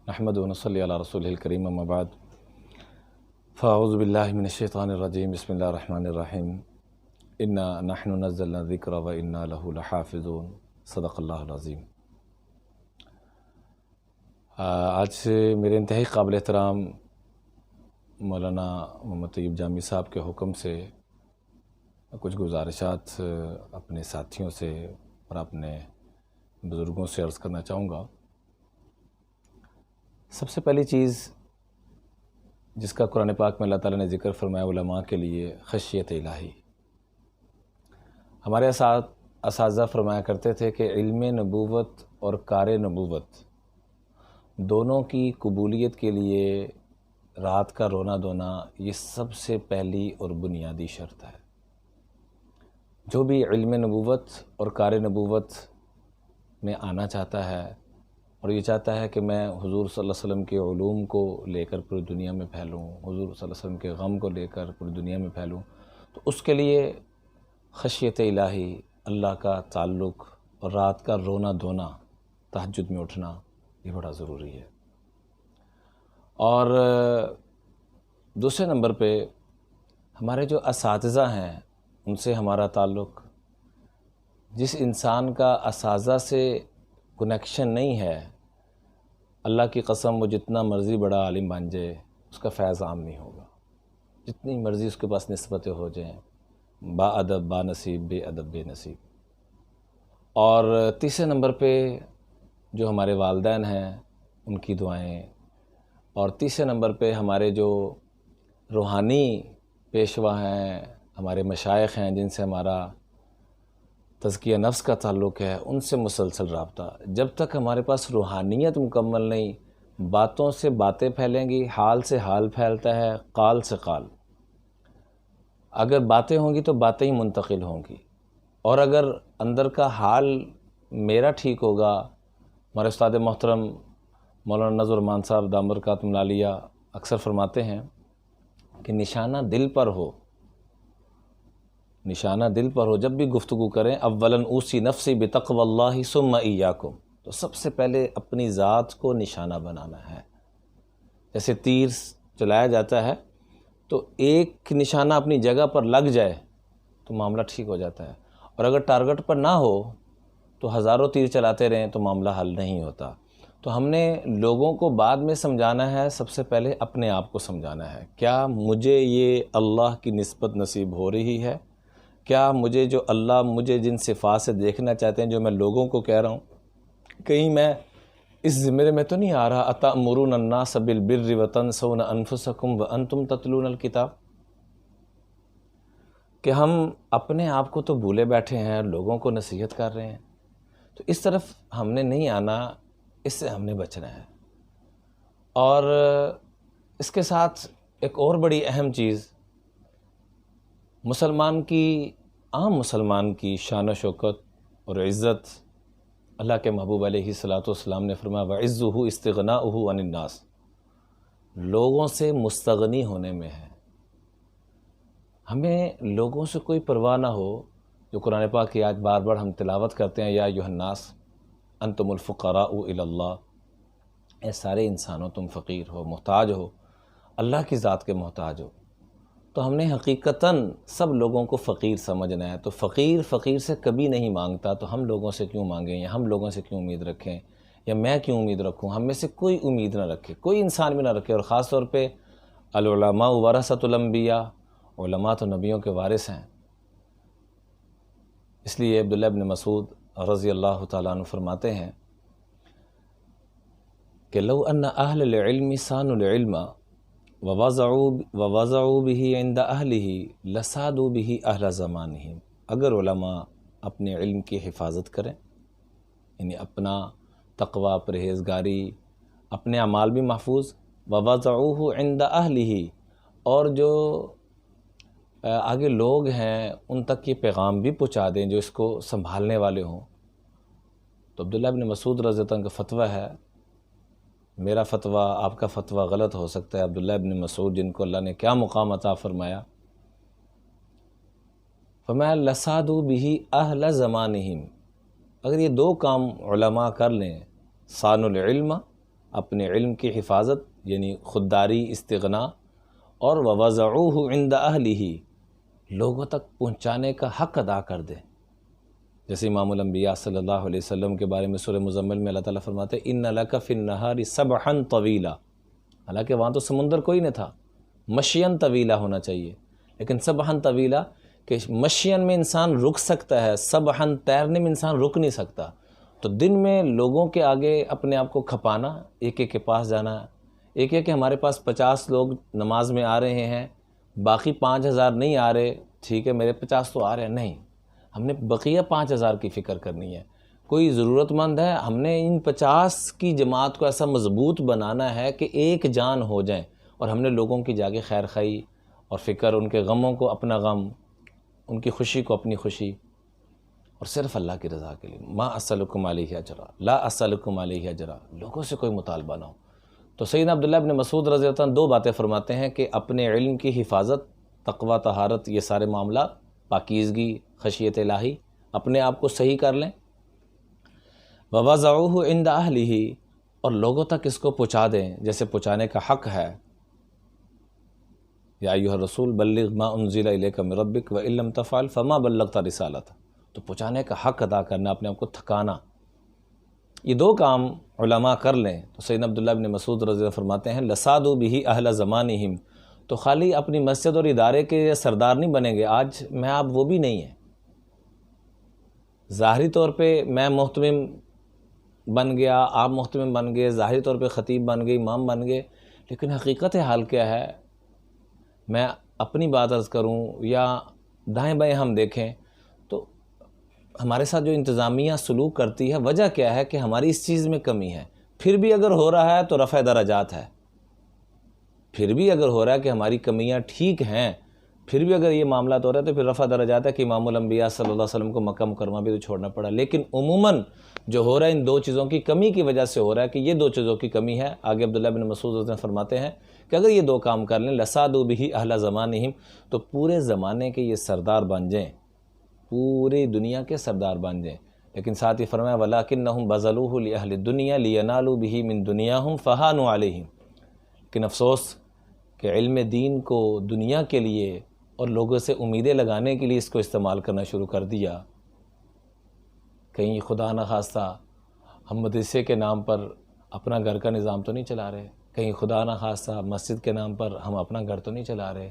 نحمد ونصلی علی رسول الکریم اما بعد فاعوذ باللہ من الشیطان الرجیم بسم اللہ الرحمن الرحیم انا نحن نزلنا الذکر و انا لہ لحافظون صدق اللہ العظیم۔ آج سے میرے انتہائی قابل احترام مولانا محمد طیب جامی صاحب کے حکم سے کچھ گزارشات اپنے ساتھیوں سے اور اپنے بزرگوں سے عرض کرنا چاہوں گا۔ سب سے پہلی چیز جس کا قرآن پاک میں اللہ تعالیٰ نے ذکر فرمایا علماء کے لیے خشیت الہی۔ ہمارے اساتذہ فرمایا کرتے تھے کہ علم نبوت اور کار نبوت دونوں کی قبولیت کے لیے رات کا رونا دھونا یہ سب سے پہلی اور بنیادی شرط ہے۔ جو بھی علم نبوت اور کار نبوت میں آنا چاہتا ہے اور یہ چاہتا ہے کہ میں حضور صلی اللہ علیہ وسلم کے علوم کو لے کر پوری دنیا میں پھیلوں، حضور صلی اللہ علیہ وسلم کے غم کو لے کر پوری دنیا میں پھیلوں، تو اس کے لیے خشیت الہی، اللہ کا تعلق اور رات کا رونا دھونا، تہجد میں اٹھنا یہ بڑا ضروری ہے۔ اور دوسرے نمبر پہ ہمارے جو اساتذہ ہیں ان سے ہمارا تعلق، جس انسان کا اساتذہ سے کنیکشن نہیں ہے، اللہ کی قسم وہ جتنا مرضی بڑا عالم بن جائے اس کا فیض عام نہیں ہوگا، جتنی مرضی اس کے پاس نسبتیں ہو جائیں، با ادب با نصیب، بے ادب بے نصیب۔ اور تیسرے نمبر پہ جو ہمارے والدین ہیں ان کی دعائیں، اور تیسرے نمبر پہ ہمارے جو روحانی پیشوا ہیں، ہمارے مشائخ ہیں جن سے ہمارا تزکیہ نفس کا تعلق ہے، ان سے مسلسل رابطہ۔ جب تک ہمارے پاس روحانیت مکمل نہیں، باتوں سے باتیں پھیلیں گی، حال سے حال پھیلتا ہے، قال سے قال۔ اگر باتیں ہوں گی تو باتیں ہی منتقل ہوں گی، اور اگر اندر کا حال میرا ٹھیک ہوگا، ہمارے استاد محترم مولانا نذر الرحمان صاحب دامت برکاتہم العالیہ اکثر فرماتے ہیں کہ نشانہ دل پر ہو، نشانہ دل پر ہو، جب بھی گفتگو کریں اولاً اوصی نفسی بتقوی اللہ ثم ایاکم، تو سب سے پہلے اپنی ذات کو نشانہ بنانا ہے۔ جیسے تیر چلایا جاتا ہے تو ایک نشانہ اپنی جگہ پر لگ جائے تو معاملہ ٹھیک ہو جاتا ہے، اور اگر ٹارگٹ پر نہ ہو تو ہزاروں تیر چلاتے رہیں تو معاملہ حل نہیں ہوتا۔ تو ہم نے لوگوں کو بعد میں سمجھانا ہے، سب سے پہلے اپنے آپ کو سمجھانا ہے۔ کیا مجھے یہ اللہ کی نسبت نصیب ہو رہی ہے؟ کیا مجھے جو اللہ مجھے جن صفات سے دیکھنا چاہتے ہیں جو میں لوگوں کو کہہ رہا ہوں، کہیں میں اس زمرے میں تو نہیں آ رہا اتأمرون الناس بالبر وتنسون انفسکم وانتم تتلون الکتاب، کہ ہم اپنے آپ کو تو بھولے بیٹھے ہیں، لوگوں کو نصیحت کر رہے ہیں۔ تو اس طرف ہم نے نہیں آنا، اس سے ہم نے بچنا ہے۔ اور اس کے ساتھ ایک اور بڑی اہم چیز، مسلمان کی، عام مسلمان کی شان و شوکت اور عزت، اللہ کے محبوب علیہ الصلاۃ والسلام نے فرمایا وَعِزُّهُ اسْتِغْنَاؤُهُ عَنِ النَّاسِ، لوگوں سے مستغنی ہونے میں ہے۔ ہمیں لوگوں سے کوئی پرواہ نہ ہو، جو قرآن پاک کی آج بار بار ہم تلاوت کرتے ہیں، یا ایھا الناس انتم الفقراء الی اللہ، اے سارے انسانوں تم فقیر ہو، محتاج ہو، اللہ کی ذات کے محتاج ہو۔ تو ہم نے حقیقتاً سب لوگوں کو فقیر سمجھنا ہے۔ تو فقیر سے کبھی نہیں مانگتا، تو ہم لوگوں سے کیوں مانگیں، یا ہم لوگوں سے کیوں امید رکھیں، یا میں کیوں امید رکھوں؟ ہم میں سے کوئی امید نہ رکھے، کوئی انسان بھی نہ رکھے۔ اور خاص طور پہ العلماء ورثۃ الانبیاء، علماء تو نبیوں کے وارث ہیں۔ اس لیے عبداللہ ابن مسعود رضی اللہ تعالیٰ عنہ فرماتے ہیں کہ لو ان اہل العلم صانوا العلم ووضعوا به عند اہلہ لسادوا به اہل زمانہم، اگر علماء اپنے علم کی حفاظت کریں، یعنی اپنا تقوی، پرہیزگاری، اپنے اعمال بھی محفوظ، ووضعوه عند اہلہ، اور جو آگے لوگ ہیں ان تک یہ پیغام بھی پہنچا دیں جو اس کو سنبھالنے والے ہوں، تو عبداللہ ابن مسعود رضی اللہ عنہ کا فتویٰ ہے، میرا فتویٰ آپ کا فتویٰ غلط ہو سکتا ہے، عبداللہ ابن مسعود جن کو اللہ نے کیا مقام عطا فرمایا، فرمایا لسادوا به اہل زمانہم، اگر یہ دو کام علماء کر لیں، صانوا العلم اپنے علم کی حفاظت یعنی خودداری استغنا، اور وَوَضَعُوهُ عِنْدَ أَهْلِهِ لوگوں تک پہنچانے کا حق ادا کر دیں۔ جیسے امام الانبیاء صلی اللہ علیہ وسلم کے بارے میں سورہ مزمل میں اللہ تعالیٰ فرماتے ہیں اِنَّ لَكَ فِي النَّهَارِ سَبْحًا طَوِيلًا، حالانکہ وہاں تو سمندر کوئی نہ تھا، مشین طویلہ ہونا چاہیے، لیکن سبحًا طویلہ کہ مشین میں انسان رک سکتا ہے، سبحًا تیرنے میں انسان رک نہیں سکتا۔ تو دن میں لوگوں کے آگے اپنے آپ کو کھپانا، ایک ایک کے پاس جانا، ایک ایک کہ ہمارے پاس 50 لوگ نماز میں آ رہے ہیں، باقی 5000 نہیں آ رہے، ٹھیک ہے میرے 50 تو آ رہے ہیں، نہیں، ہم نے بقیہ 5000 کی فکر کرنی ہے۔ کوئی ضرورت مند ہے، ہم نے ان 50 کی جماعت کو ایسا مضبوط بنانا ہے کہ ایک جان ہو جائیں، اور ہم نے لوگوں کی جاگے خیر خواہی اور فکر، ان کے غموں کو اپنا غم، ان کی خوشی کو اپنی خوشی، اور صرف اللہ کی رضا کے لیے۔ ما اسألکم علیہ اجرا، لا اسألکم علیہ اجرا، لوگوں سے کوئی مطالبہ نہ ہو۔ تو سیدنا عبداللہ ابن مسعود رضی اللہ عنہ 2 باتیں فرماتے ہیں کہ اپنے علم کی حفاظت، تقوی، طہارت، یہ سارے معاملات، پاکیزگی، خشیت الہی، اپنے آپ کو صحیح کر لیں۔ وَوَضَعُوهُ عِنْدَ أَهْلِهِ، اور لوگوں تک اس کو پہنچا دیں جیسے پہنچانے کا حق ہے۔ یا ایھا الرسول بلغ ما انزل الیک من ربک وان لم تفعل فما بلغت رسالتہ، تو پہنچانے کا حق ادا کرنا، اپنے آپ کو تھکانا، یہ 2 کام علماء کر لیں تو سیدنا عبداللہ بن مسعود رضی اللہ عنہ فرماتے ہیں لَصَادُوا بِهِ أَهْلَ زَمَانِهِمْ، تو خالی اپنی مسجد اور ادارے کے سردار نہیں بنیں گے۔ آج میں آپ وہ بھی نہیں ہیں، ظاہری طور پہ میں محتمم بن گیا، آپ محتمم بن گئے، ظاہری طور پہ خطیب بن گئے، امام بن گئے، لیکن حقیقت حال کیا ہے؟ میں اپنی بات عرض کروں یا دائیں بائیں ہم دیکھیں تو ہمارے ساتھ جو انتظامیہ سلوک کرتی ہے، وجہ کیا ہے کہ ہماری اس چیز میں کمی ہے۔ پھر بھی اگر ہو رہا ہے تو رفع درجات ہے، پھر بھی اگر ہو رہا ہے کہ ہماری کمیاں ٹھیک ہیں، پھر بھی اگر یہ معاملات ہو رہا ہے تو پھر رفع درجات ہے کہ امام الانبیاء صلی اللہ علیہ وسلم کو مکہ مکرمہ بھی تو چھوڑنا پڑا۔ لیکن عموماً جو ہو رہا ہے ان 2 چیزوں کی کمی کی وجہ سے ہو رہا ہے کہ یہ 2 چیزوں کی کمی ہے۔ آگے عبداللہ بن مسعود رضی اللہ عنہ فرماتے ہیں کہ اگر یہ 2 کام کر لیں لَصَادُوا بِهِ أَهْلَ زَمَانِهِمْ، تو پورے زمانے کے یہ سردار بن جائیں، پوری دنیا کے سردار بن جائیں۔ لیکن ساتھ ہی فرمایا وَلَٰكِنَّهُمْ بَذَلُوهُ لِأَهْلِ الدُّنْيَا لِيَنَالُوا بِهِ مِن دُنْيَاهُمْ فَهَانُوا عَلَيْهِمْ، لیکن افسوس کہ علم دین کو دنیا کے لیے اور لوگوں سے امیدیں لگانے کے لیے اس کو استعمال کرنا شروع کر دیا۔ کہیں خدا نخواستہ ہم مدرسے کے نام پر اپنا گھر کا نظام تو نہیں چلا رہے، کہیں خدا نخواستہ مسجد کے نام پر ہم اپنا گھر تو نہیں چلا رہے،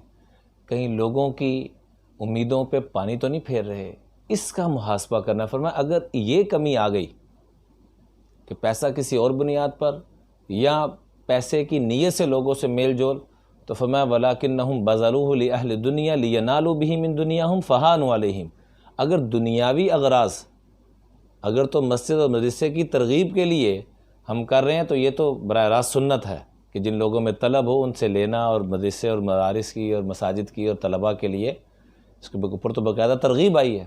کہیں لوگوں کی امیدوں پہ پانی تو نہیں پھیر رہے۔ اس کا محاسبہ کرنا۔ فرمایا اگر یہ کمی آ گئی کہ پیسہ کسی اور بنیاد پر یا پیسے کی نیت سے لوگوں سے میل جول، تو فرمایا وَلَٰكِنَّهُمْ بَذَلُوهُ لِأَهْلِ الدُّنْيَا لِيَنَالُوا بِهِ مِن دُنْيَاهُمْ فَهَانُوا عَلَيْهِمْ، اگر دنیاوی اغراض، اگر تو مسجد اور مدرسے کی ترغیب کے لیے ہم کر رہے ہیں تو یہ تو براہ راست سنت ہے کہ جن لوگوں میں طلب ہو ان سے لینا، اور مدرسے اور مدارس کی اور مساجد کی اور طلباء کے لیے اس کے اوپر تو باقاعدہ ترغیب آئی ہے۔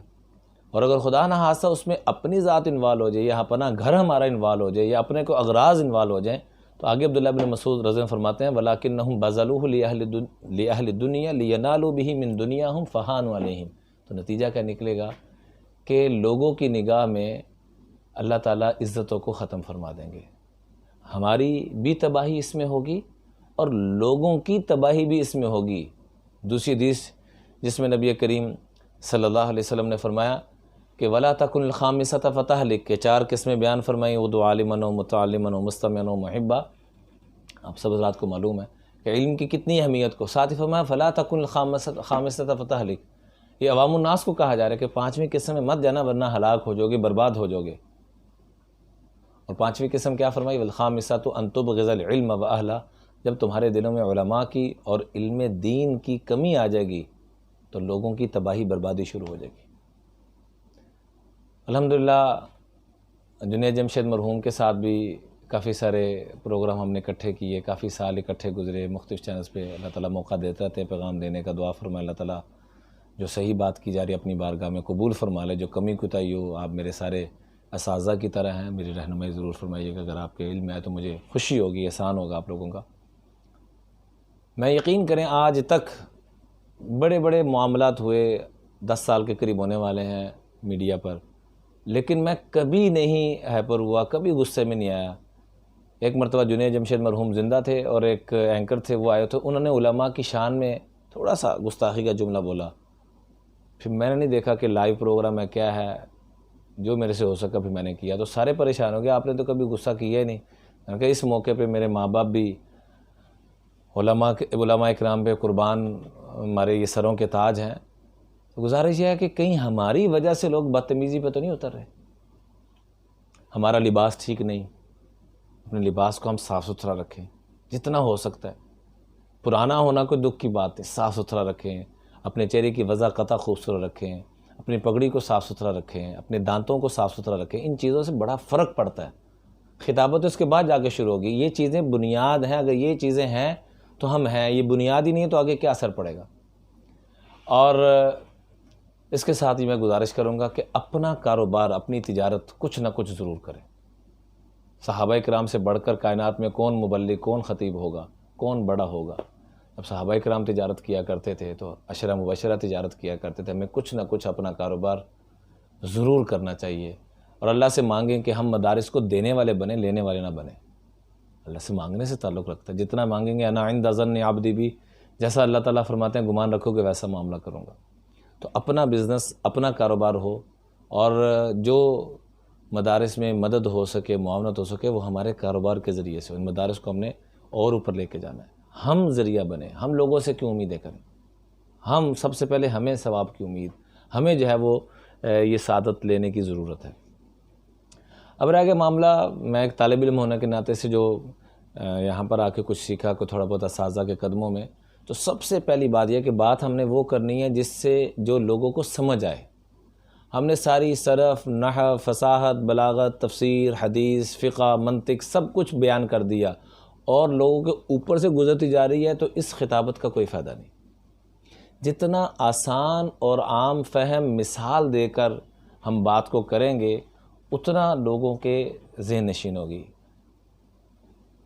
اور اگر خدا نہ خواستہ اس میں اپنی ذات انوالو ہو جائے یا اپنا گھر ہمارا انوالو ہو جائے یا اپنے کو اغراض انوالو ہو جائیں، تو آگے عبداللہ بن مسعود رضی اللہ عنہ فرماتے ہیں وَلَٰكِنَّهُمْ بَذَلُوهُ لِأَهْلِ الدُّنْيَا لِيَنَالُوا بِهِ مِن دُنْيَاهُمْ فَهَانُوا عَلَيْهِمْ، تو نتیجہ کیا نکلے گا کہ لوگوں کی نگاہ میں اللہ تعالیٰ عزتوں کو ختم فرما دیں گے، ہماری بھی تباہی اس میں ہوگی اور لوگوں کی تباہی بھی اس میں ہوگی۔ دوسری حدیث جس میں نبی کریم صلی اللہ علیہ وسلم نے فرمایا کہ وَلَا تَكُنْ الْخَامِسَةَ فَتَهْلِكْ، کہ 4 قسمیں بیان فرمائیں، اُدْعُ عَالِمًا وَمُتَعَلِّمًا وَمُسْتَمِعًا وَمُحِبًّا۔ آپ سب حضرات کو معلوم ہے کہ علم کی کتنی اہمیت کو، ساتھ ہی فرمایا فَلَا تَكُنْ الْخَامِسَةَ فَتَهْلِكْ، یہ عوام الناس کو کہا جا رہا ہے کہ 5ویں قسم میں مت جانا ورنہ ہلاک ہو جاؤ گے، برباد ہو جاؤ گے۔ اور 5ویں قسم کیا فرمائی؟ وَالْخَامِسَةُ أَن تُبْغِضَ الْعِلْمَ وَأَهْلَهُ، جب تمہارے دلوں میں علماء کی اور علم دین کی کمی آ جائے گی تو لوگوں کی تباہی بربادی شروع ہو جائے گی۔ الحمدللہ جنید جمشید مرحوم کے ساتھ بھی کافی سارے پروگرام ہم نے اکٹھے کیے، کافی سال اکٹھے گزرے، مختلف چینلز پہ اللہ تعالیٰ موقع دیتے رہتے ہیں پیغام دینے کا۔ دعا فرمائے اللہ تعالیٰ جو صحیح بات کی جا رہی ہے اپنی بارگاہ میں قبول فرما لے، جو کمی کوتاہی ہو آپ میرے سارے اساتذہ کی طرح ہیں، میری رہنمائی ضرور فرمائیے گا۔ اگر آپ کے علم میں ہے تو مجھے خوشی ہوگی، احسان ہوگا آپ لوگوں کا۔ میں یقین کریں آج تک بڑے بڑے معاملات ہوئے، 10 سال کے قریب ہونے والے ہیں میڈیا پر، لیکن میں کبھی نہیں ہائپر ہوا، کبھی غصے میں نہیں آیا ایک مرتبہ جنید جمشید مرحوم زندہ تھے اور ایک اینکر تھے، وہ آئے تھے، انہوں نے علماء کی شان میں تھوڑا سا گستاخی کا جملہ بولا. پھر میں نے نہیں دیکھا کہ لائیو پروگرام ہے کیا ہے، جو میرے سے ہو سکا پھر میں نے کیا. تو سارے پریشان ہو گئے، آپ نے تو کبھی غصہ کیا ہی نہیں. میں نے کہا اس موقع پہ میرے ماں باپ بھی علماء اکرام پہ قربان، ہمارے یہ سروں کے تاج ہیں. تو گزارش یہ ہے کہ کہیں ہماری وجہ سے لوگ بدتمیزی پہ تو نہیں اتر رہے. ہمارا لباس ٹھیک نہیں، اپنے لباس کو ہم صاف ستھرا رکھیں جتنا ہو سکتا ہے. پرانا ہونا کوئی دکھ کی بات ہے، صاف ستھرا رکھیں، اپنے چہرے کی وضع قطع خوبصورت رکھیں، اپنی پگڑی کو صاف ستھرا رکھیں، اپنے دانتوں کو صاف ستھرا رکھیں. ان چیزوں سے بڑا فرق پڑتا ہے. خطابت اس کے بعد جا کے شروع ہوگی. یہ چیزیں بنیاد ہیں، اگر یہ چیزیں ہیں تو ہم ہیں، یہ بنیاد ہی نہیں ہے تو آگے کیا اثر پڑے گا. اور اس کے ساتھ ہی میں گزارش کروں گا کہ اپنا کاروبار، اپنی تجارت کچھ نہ کچھ ضرور کریں. صحابہ کرام سے بڑھ کر کائنات میں کون مبلغ، کون خطیب ہوگا، کون بڑا ہوگا. اب صحابہ کرام تجارت کیا کرتے تھے تو عشرہ مبشرہ تجارت کیا کرتے تھے. ہمیں کچھ نہ کچھ اپنا کاروبار ضرور کرنا چاہیے اور اللہ سے مانگیں کہ ہم مدارس کو دینے والے بنیں، لینے والے نہ بنیں. اللہ سے مانگنے سے تعلق رکھتا ہے. جتنا مانگیں گے انا عند ظن عبدی بھی، جیسا اللہ تعالیٰ فرماتے ہیں گمان رکھو گے ویسا معاملہ کروں گا. تو اپنا بزنس، اپنا کاروبار ہو، اور جو مدارس میں مدد ہو سکے، معاونت ہو سکے، وہ ہمارے کاروبار کے ذریعے سے. ان مدارس کو ہم نے اور اوپر لے کے جانا ہے. ہم ذریعہ بنیں. ہم لوگوں سے کیوں امیدیں کریں؟ ہم سب سے پہلے ہمیں ثواب کی امید، ہمیں جو ہے وہ یہ سعادت لینے کی ضرورت ہے. اب رہ گیا معاملہ، میں ایک طالب علم ہونے کے ناطے سے جو یہاں پر آ کے کچھ سیکھا، کو تھوڑا بہت اساتذہ کے قدموں میں، تو سب سے پہلی بات یہ کہ بات ہم نے وہ کرنی ہے جس سے جو لوگوں کو سمجھ آئے. ہم نے ساری صرف، نحو، فصاحت، بلاغت، تفسیر، حدیث، فقہ، منطق سب کچھ بیان کر دیا اور لوگوں کے اوپر سے گزرتی جا رہی ہے، تو اس خطابت کا کوئی فائدہ نہیں. جتنا آسان اور عام فہم مثال دے کر ہم بات کو کریں گے اتنا لوگوں کے ذہن نشین ہوگی.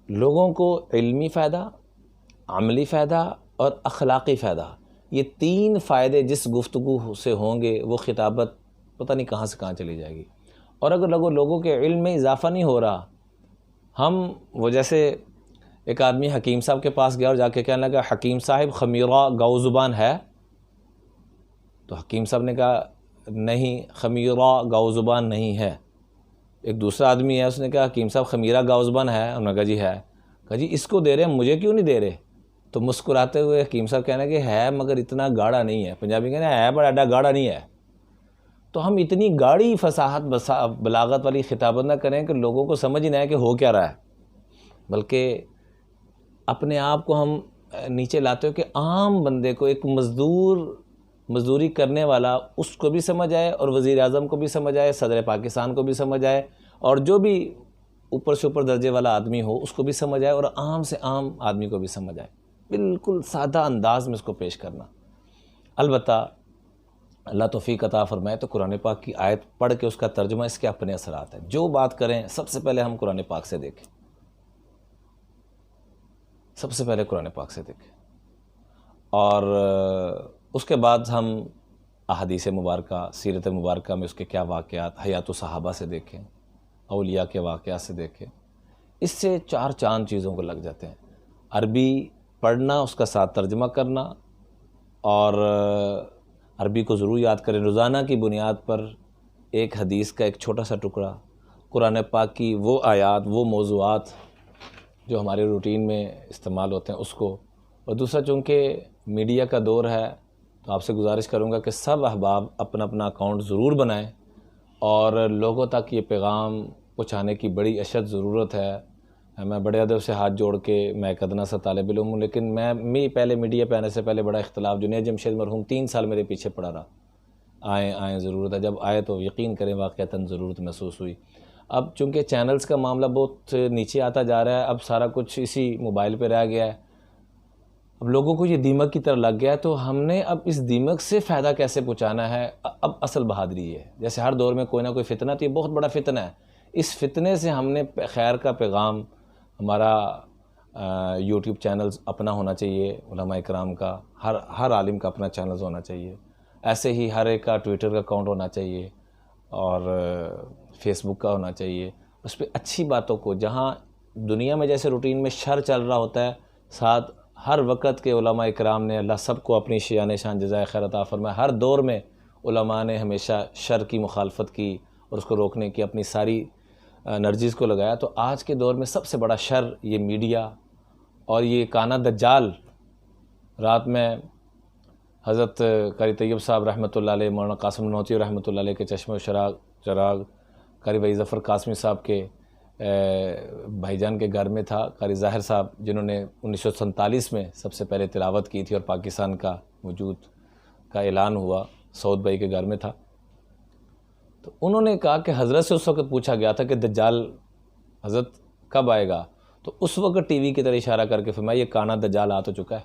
لوگوں کو علمی فائدہ، عملی فائدہ اور اخلاقی فائدہ، یہ تین فائدے جس گفتگو سے ہوں گے وہ خطابت پتہ نہیں کہاں سے کہاں چلی جائے گی. اور اگر لوگوں کے علم میں اضافہ نہیں ہو رہا، وہ جیسے ایک آدمی حکیم صاحب کے پاس گیا اور جا کے کہنے لگا حکیم صاحب خمیرہ گاؤ زبان ہے؟ تو حکیم صاحب نے کہا نہیں، خمیرہ گاؤ زبان نہیں ہے. ایک دوسرا آدمی ہے، اس نے کہا حکیم صاحب خمیرہ گاؤ زبان ہے؟ انہوں نے کہا جی ہے. کہا جی اس کو دے رہے ہیں، مجھے کیوں نہیں دے رہے؟ تو مسکراتے ہوئے حکیم صاحب کہنے کہ ہے مگر اتنا گاڑا نہیں ہے. پنجابی کہنے ہے بڑا ایڈا گاڑا نہیں ہے. تو ہم اتنی گاڑی فصاحت بلاغت والی خطابت نہ کریں کہ لوگوں کو سمجھ ہی نہ آئے کہ ہو کیا رہا ہے، بلکہ اپنے آپ کو ہم نیچے لاتے ہو کہ عام بندے کو، ایک مزدوری کرنے والا، اس کو بھی سمجھ آئے اور وزیر اعظم کو بھی سمجھ آئے، صدر پاکستان کو بھی سمجھ آئے، اور جو بھی اوپر سے اوپر درجے والا آدمی ہو اس کو بھی سمجھ آئے، اور عام سے عام آدمی کو بھی سمجھ آئے. بالکل سادہ انداز میں اس کو پیش کرنا. البتہ اللہ توفیق عطا فرمائے تو قرآن پاک کی آیت پڑھ کے اس کا ترجمہ، اس کے اپنے اثرات ہیں. جو بات کریں سب سے پہلے ہم قرآن پاک سے دیکھیں، سب سے پہلے قرآن پاک سے دیکھیں، اور اس کے بعد ہم احادیث مبارکہ، سیرت مبارکہ میں اس کے کیا واقعات، حیات و صحابہ سے دیکھیں، اولیاء کے واقعات سے دیکھیں. اس سے چار چاند چیزوں کو لگ جاتے ہیں. عربی پڑھنا، اس کا ساتھ ترجمہ کرنا، اور عربی کو ضرور یاد کریں. روزانہ کی بنیاد پر ایک حدیث کا ایک چھوٹا سا ٹکڑا، قرآن پاک کی وہ آیات، وہ موضوعات جو ہمارے روٹین میں استعمال ہوتے ہیں اس کو. اور دوسرا، چونکہ میڈیا کا دور ہے تو آپ سے گزارش کروں گا کہ سب احباب اپنا اپنا اکاؤنٹ ضرور بنائیں اور لوگوں تک یہ پیغام پہنچانے کی بڑی اشد ضرورت ہے. میں بڑے ادب سے ہاتھ جوڑ کے، میں ایک ادنا سا طالب علم ہوں، لیکن میں پہلے میڈیا پہ آنے سے پہلے بڑا اختلاف، جنید جمشید مرحوم 3 سال میرے پیچھے پڑا رہا، آئیں ضرورت ہے. جب آئے تو یقین کریں واقعتاً ضرورت محسوس ہوئی. اب چونکہ چینلز کا معاملہ بہت نیچے آتا جا رہا ہے، اب سارا کچھ اسی موبائل پہ رہ گیا ہے، اب لوگوں کو یہ دیمک کی طرح لگ گیا ہے، تو ہم نے اب اس دیمک سے فائدہ کیسے پہنچانا ہے. اب اصل بہادری ہے، جیسے ہر دور میں کوئی نہ کوئی فتنہ، تو یہ بہت بڑا فتنہ ہے. اس فتنے سے ہم نے خیر کا پیغام، ہمارا یوٹیوب چینلز اپنا ہونا چاہیے، علماء اکرام کا، ہر عالم کا اپنا چینلز ہونا چاہیے. ایسے ہی ہر ایک کا ٹویٹر کا اکاؤنٹ ہونا چاہیے اور فیس بک کا ہونا چاہیے. اس پہ اچھی باتوں کو، جہاں دنیا میں جیسے روٹین میں شر چل رہا ہوتا ہے، ساتھ ہر وقت کے علماء اکرام نے، اللہ سب کو اپنی شان جزائے خیر عطا فرمائے، ہر دور میں علماء نے ہمیشہ شر کی مخالفت کی اور اس کو روکنے کی اپنی ساری انرجیز کو لگایا۔ تو آج کے دور میں سب سے بڑا شر یہ میڈیا اور یہ کانا دجال۔ رات میں حضرت قاری طیب صاحب رحمۃ اللہ علیہ، مولانا قاسم نانوتوی رحمۃ اللہ علیہ کے چشم و چراغ قاری وحید ظفر قاسمی صاحب کے بھائی جان کے گھر میں تھا، قاری ظاہر صاحب جنہوں نے 1947 میں سب سے پہلے تلاوت کی تھی اور پاکستان کا وجود کا اعلان ہوا، سعود بھائی کے گھر میں تھا۔ تو انہوں نے کہا کہ حضرت سے اس وقت پوچھا گیا تھا کہ دجال حضرت کب آئے گا، تو اس وقت ٹی وی کی طرح اشارہ کر کے فرمایا یہ کانا دجال آ تو چکا ہے۔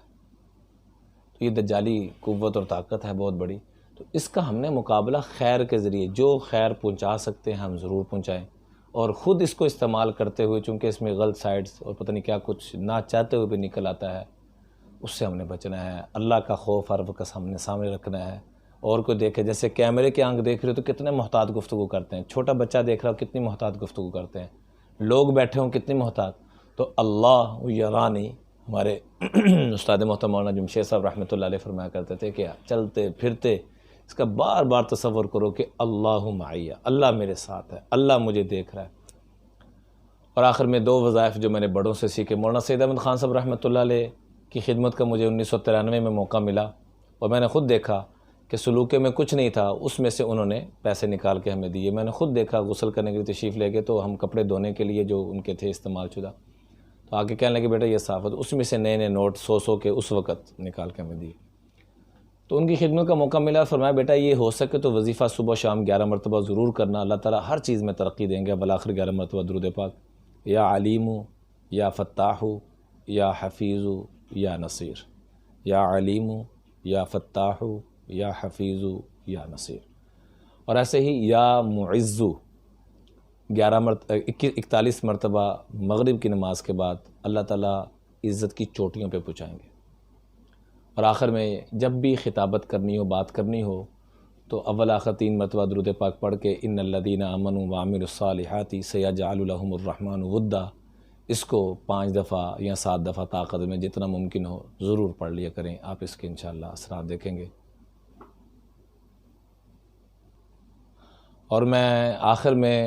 تو یہ دجالی قوت اور طاقت ہے بہت بڑی، تو اس کا ہم نے مقابلہ خیر کے ذریعے، جو خیر پہنچا سکتے ہیں ہم ضرور پہنچائیں، اور خود اس کو استعمال کرتے ہوئے، چونکہ اس میں غلط سائڈز اور پتہ نہیں کیا کچھ نہ چاہتے ہوئے بھی نکل آتا ہے، اس سے ہم نے بچنا ہے۔ اللہ کا خوف ہر وقت ہم نے سامنے رکھنا ہے۔ اور کوئی دیکھے، جیسے کیمرے کے آنکھ دیکھ رہے ہو تو کتنے محتاط گفتگو کرتے ہیں، چھوٹا بچہ دیکھ رہا ہو کتنی محتاط گفتگو کرتے ہیں، لوگ بیٹھے ہوں کتنی محتاط۔ تو اللہ یرانی، ہمارے استاد محترم مولانا جمشید صاحب رحمۃ اللہ علیہ فرمایا کرتے تھے کہ چلتے پھرتے اس کا بار بار تصور کرو کہ اللہ معیہ، اللہ میرے ساتھ ہے، اللہ مجھے دیکھ رہا ہے۔ اور آخر میں دو وظائف جو میں نے بڑوں سے سیکھے، مولانا سید احمد خان صاحب رحمۃ اللہ علیہ کی خدمت کا مجھے 1993 میں موقع ملا، اور میں نے خود دیکھا کہ سلوکے میں کچھ نہیں تھا، اس میں سے انہوں نے پیسے نکال کے ہمیں دیے۔ میں نے خود دیکھا غسل کرنے کے لیے تشریف لے گئے تو ہم کپڑے دھونے کے لیے جو ان کے تھے استعمال شدہ، تو آ کے کہنے لگے بیٹا یہ صاف ہے، تو اس میں سے نئے نوٹ 100 کے اس وقت نکال کے ہمیں دیے۔ تو ان کی خدمت کا موقع ملا، فرمایا بیٹا یہ ہو سکے تو وظیفہ صبح شام 11 مرتبہ ضرور کرنا، اللہ تعالیٰ ہر چیز میں ترقی دیں گے۔ بالآخر 11 مرتبہ درود پاک، یا علیم یا فتاح یا حفیظ یا نصیر، یا علیم یا فتاح یا حفیظ یا نصیر۔ اور ایسے ہی یا معز 41 مرتبہ مغرب کی نماز کے بعد اللہ تعالیٰ عزت کی چوٹیوں پہ پہنچائیں گے۔ اور آخر میں جب بھی خطابت کرنی ہو، بات کرنی ہو، تو اول آخر 3 مرتبہ درود پاک پڑھ کے ان الذین آمنوا وعملوا الصالحات سیجعل لهم الرحمن ودا، اس کو 5 دفعہ یا 7 دفعہ طاقت میں جتنا ممکن ہو ضرور پڑھ لیا کریں، آپ اس کے انشاءاللہ اثرات دیکھیں گے۔ اور میں آخر میں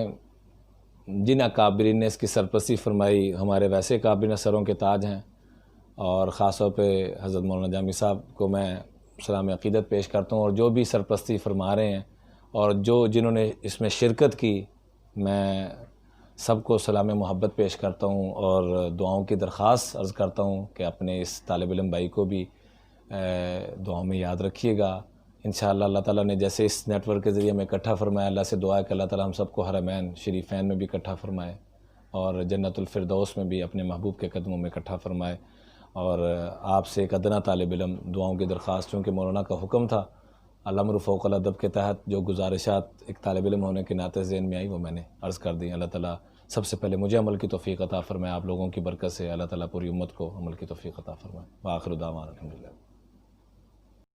جن اکابرین نے اس کی سرپرستی فرمائی، ہمارے ویسے اکابرین سروں کے تاج ہیں، اور خاص طور پہ حضرت مولانا جامی صاحب کو میں سلام عقیدت پیش کرتا ہوں، اور جو بھی سرپرستی فرما رہے ہیں اور جنہوں نے اس میں شرکت کی، میں سب کو سلام محبت پیش کرتا ہوں اور دعاؤں کی درخواست عرض کرتا ہوں کہ اپنے اس طالب علم بھائی کو بھی دعاؤں میں یاد رکھیے گا۔ انشاءاللہ اللہ تعالیٰ نے جیسے اس نیٹ ورک کے ذریعے میں اکٹھا فرمایا، اللہ سے دعا ہے کہ اللہ تعالیٰ ہم سب کو حرمین شریفین میں بھی اکٹھا فرمائے، اور جنت الفردوس میں بھی اپنے محبوب کے قدموں میں اکٹھا فرمائے۔ اور آپ سے ایک ادنا طالب علم دعاؤں کی درخواست، چونکہ مولانا کا حکم تھا، الامر فوق الادب کے تحت جو گزارشات ایک طالب علم ہونے کے ناطے ذہن میں آئی وہ میں نے عرض کر دی۔ اللہ تعالیٰ سب سے پہلے مجھے عمل کی توفیق عطا فرمائے، آپ لوگوں کی برکت سے اللہ تعالیٰ پوری امت کو عمل کی توفیق عطا فرمائے۔ وآخر دعوانا الحمدللہ۔